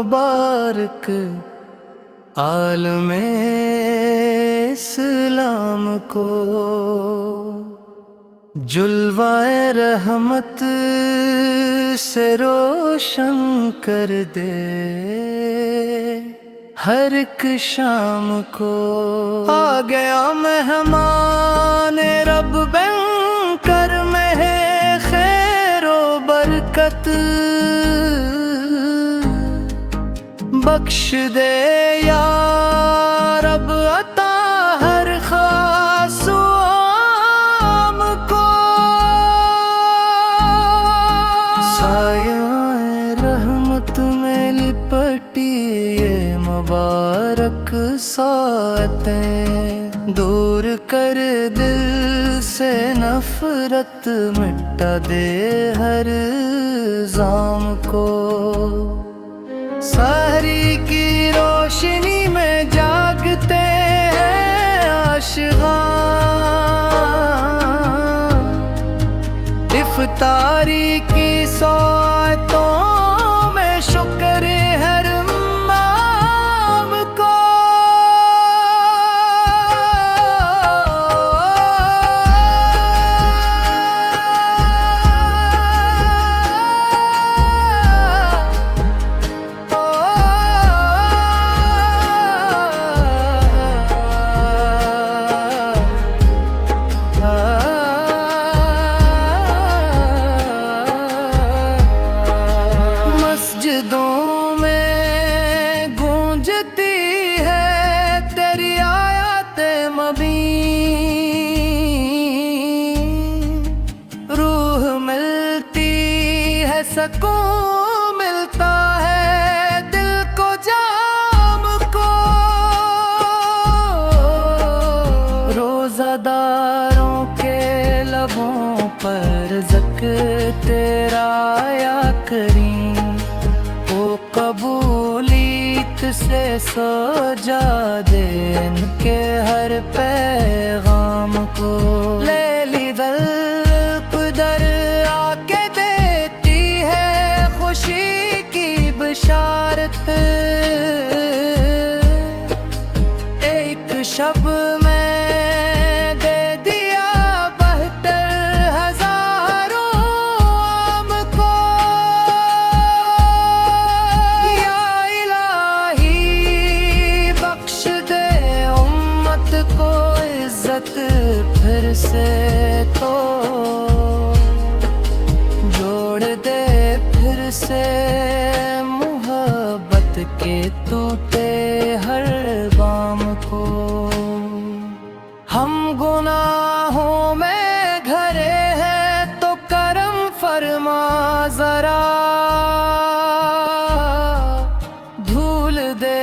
मुबारक आलमे इस्लाम को। जुल्वाए रहमत से रोशन कर दे हर एक शाम को। आ गया मेहमान रब बन कर में खैरो बरकत बख्श दे या रब अता हर खास आम को। साये रहमत में लिपटी ये मुबारक सातें, दूर कर दिल से नफरत मिटा दे हर जाम को। सहरी की रोशनी में जागते हैं आशिक़ां, इफ्तारी की सौतों में शुक्र हर माम को। मस्जिदों में गूंजती है तेरी आयते मबीन, रूह मिलती है सकून मिलता है दिल को जाम को। रोज़ादारों के लबों पर ज़िक्र तेरा या करीम, कबूलियत से सजा दे इनके हर पैगाम को। लैली दल कुदर आके देती है खुशी की बिशारत, एक शब में दे दिया 72,000 आम को। या इलाही बख्श दे उम्मत को इज्जत फिर से तो, जोड़ दे फिर से मोहब्बत के टूटे हर बाम को। हम गुनाहों में घरे हैं तो करम फरमा जरा, धूल दे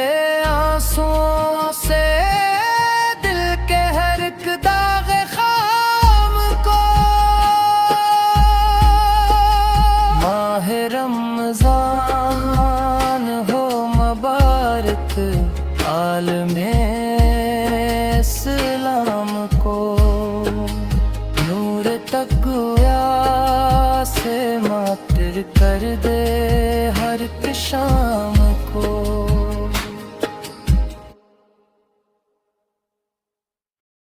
आंसुओं से दिल के हर एक दाग खाम को। माह रमजान हो मुबारक आलमे इस्लाम को। नूर तक़वा से मातिर कर दे हर एक शाम